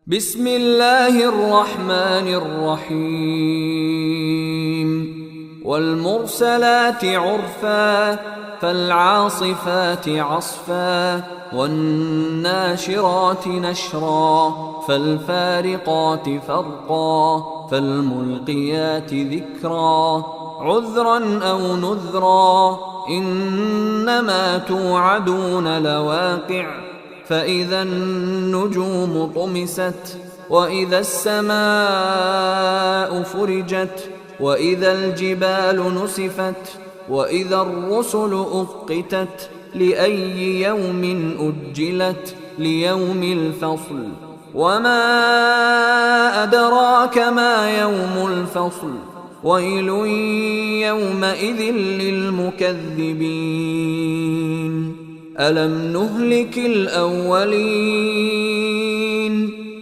بسم الله الرحمن الرحيم والمرسلات عرفا فالعاصفات عصفا والناشرات نشرا فالفارقات فرقا فالملقيات ذكرا عذرا أو نذرا إنما توعدون لواقع فإذا النجوم طمست وإذا السماء فرجت وإذا الجبال نسفت وإذا الرسل أقتت لأي يوم أجلت ليوم الفصل وما أدراك ما يوم الفصل ويل يومئذ للمكذبين ألم نهلك الأولين